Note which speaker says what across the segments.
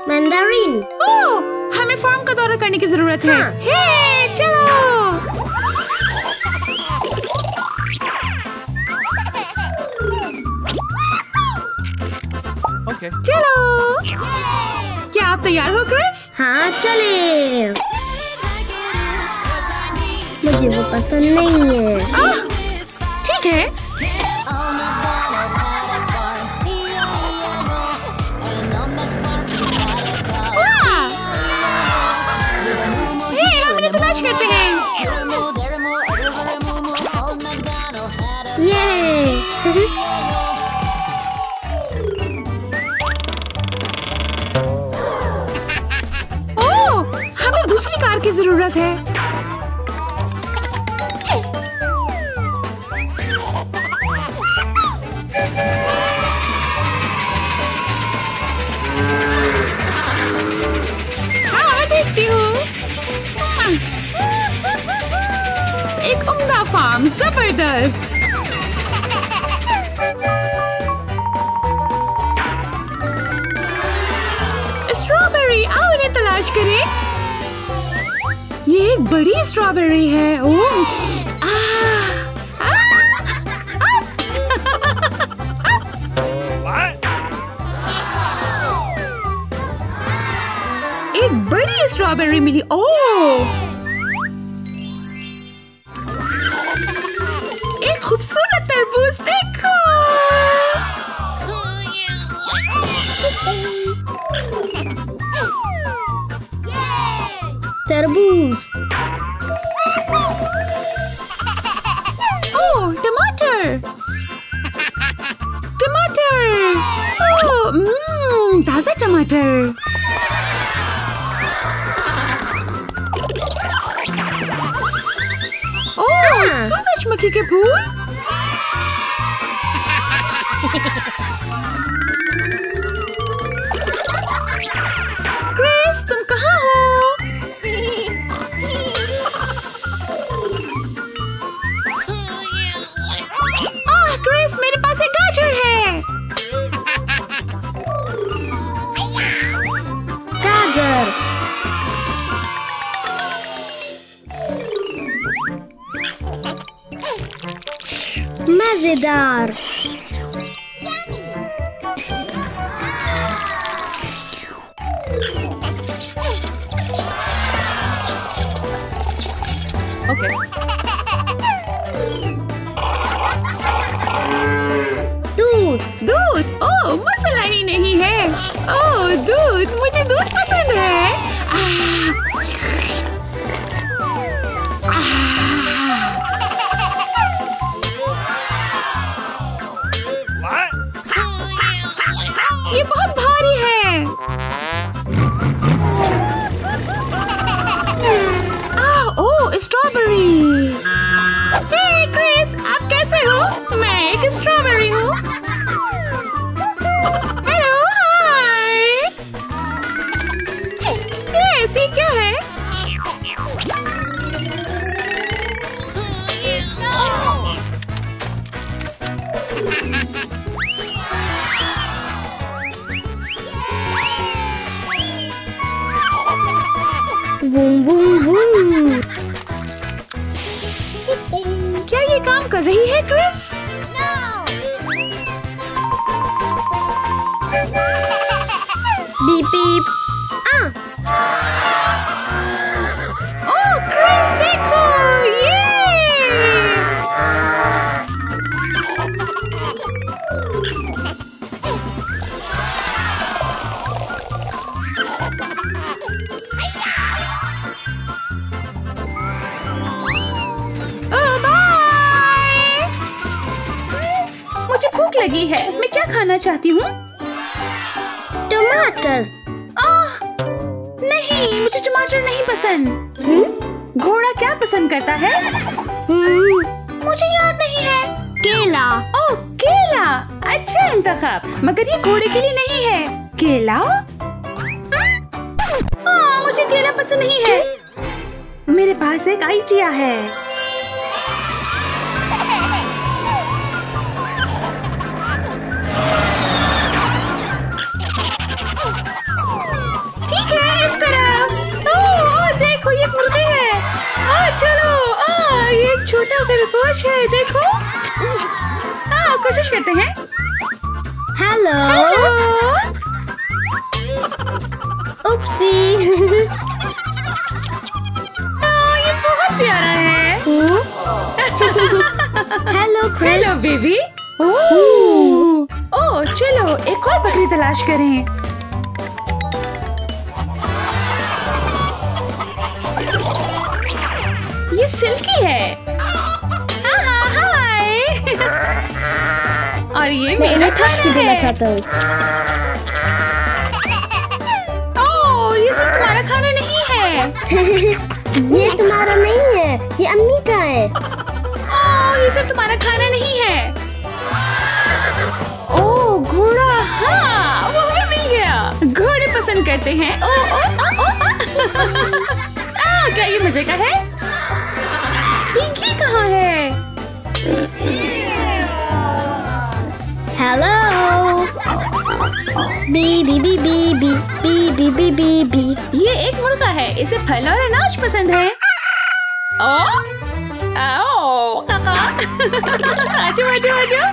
Speaker 1: Mandarin.
Speaker 2: ओह, हमें farm का दौरा करने की जरूरत है।
Speaker 1: हाँ।
Speaker 2: हे, चलो।
Speaker 3: Okay.
Speaker 2: चलो। क्या आप तैयार हो क्रिस?
Speaker 1: हाँ चले। मुझे वो पसंद नहीं है।
Speaker 2: ठीक है। हम इन्हें तलाश करते हैं।
Speaker 1: ये
Speaker 2: ओह, हमें दूसरी कार की जरूरत है। हाँ, देखती हूँ। एक उम्दा फार्म, जबरदस्त। स्ट्रॉबेरी, आओ इन्हें तलाश करें। ये एक बड़ी स्ट्रॉबेरी है। ओह, एक बड़ी स्ट्रॉबेरी मिली। ओह, एक खूबसूरत तरबूज देखो।
Speaker 1: तरबूज।
Speaker 2: ओह, टमाटर। टमाटर। ओह, ताजा टमाटर। ओह, सूरजमुखी के फूल। क्रिस, तुम कहाँ हो? क्रिस, मेरे पास एक गाजर है।
Speaker 1: गाजर। मजेदार।
Speaker 3: Okay.
Speaker 1: दूध।
Speaker 2: दूध। ओह, मसाला ही नहीं है। ओह, दूध, मुझे दूध पसंद है। ये बहुत भारी है। ओह, स्ट्रॉबेरी। हे क्रिस, आप कैसे हो? मैं एक स्ट्रॉबेरी हूँ। Hello, hi. ये ऐसी क्या है?
Speaker 1: Boom boom boom.
Speaker 2: क्या ये काम कर रही है Chris?
Speaker 1: Beep beep.
Speaker 2: Oh, Chris देखो, ये। मुझे भूख लगी है। मैं क्या खाना चाहती हूँ?
Speaker 1: टमाटर।
Speaker 2: नहीं, मुझे टमाटर नहीं पसंद। घोड़ा क्या पसंद करता है? मुझे याद नहीं है।
Speaker 1: केला।
Speaker 2: ओह, केला। अच्छा इंतखाब, मगर ये घोड़े के लिए नहीं है। केला? हाँ, मुझे केला पसंद नहीं है। मेरे पास एक आइडिया है।
Speaker 1: उपसी।
Speaker 2: ये बहुत प्यारा है।
Speaker 1: Hello Chris.
Speaker 2: Hello baby. Oh चलो एक और बकरी तलाश करें। ये सिल्की है। हाय। और ये मेरा खाना है।
Speaker 1: चाहता हूँ।
Speaker 2: ओह ये सब तुम्हारा खाना नहीं है।
Speaker 1: ये तुम्हारा नहीं है, ये अम्मी का है।
Speaker 2: ओह ये सब तुम्हारा खाना नहीं है। ओह घोड़ा, हाँ वो हमें मिल गया। घोड़े पसंद करते हैं। क्या ये मजे का है? पिंकी कहाँ है?
Speaker 1: हेलो। बी बी बी बी बी बी बी बी बी बी।
Speaker 2: ये एक मुर्गा है, इसे फल और अनाज पसंद है। काका। आजो आजो आजो।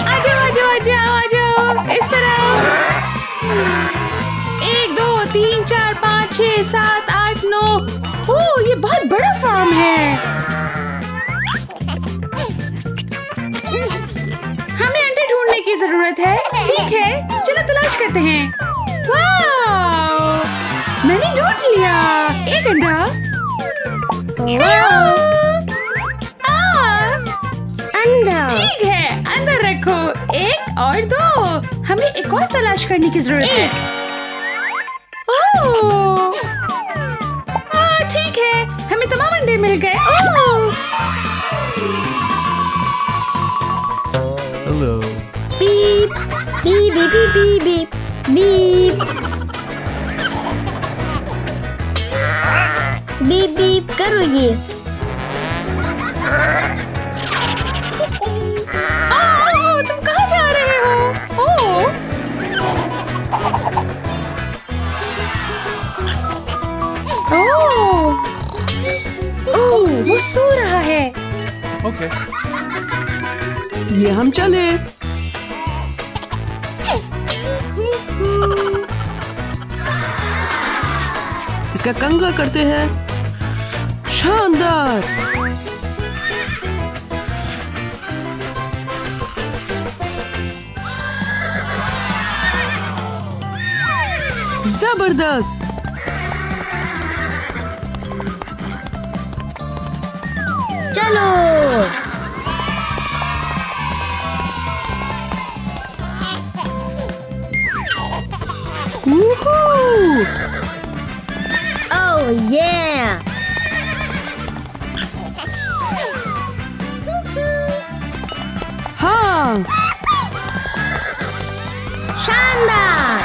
Speaker 2: आजो आजो आजो आजो। इस तरह 1 2 3 4 5 6 7 8 9। ओह ये बहुत बड़ा फार्म है। हमें अंडे ढूंढने की जरूरत है। ठीक है चलो तलाश करते हैं। वाह मैंने ढूंढ लिया एक अंडा।
Speaker 1: अंडा।
Speaker 2: ठीक है अंदर रखो। 1 और 2। हमें एक और तलाश करने की जरूरत है। ओह ठीक है हमें तमाम अंडे मिल गए।
Speaker 3: Hello.
Speaker 1: Beep beep beep beep beep beep beep beep करो ये।
Speaker 2: तुम कहाँ जा रहे हो? ओह वो सो रहा है।
Speaker 3: ओके।
Speaker 2: ये हम चले।
Speaker 4: इसका कंघा करते हैं। शानदार। जबरदस्त।
Speaker 1: चलो। Oh yeah!
Speaker 4: हाँ।
Speaker 1: शानदार।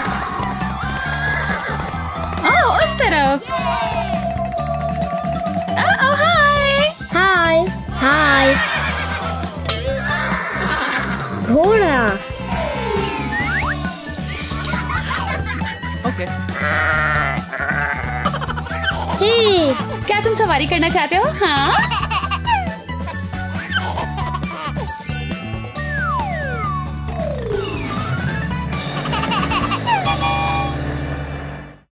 Speaker 2: उस तरफ। हाय।
Speaker 1: हाय हाय। घोड़ा।
Speaker 3: ओके।
Speaker 1: ठीक।
Speaker 2: क्या तुम सवारी करना चाहते हो? हाँ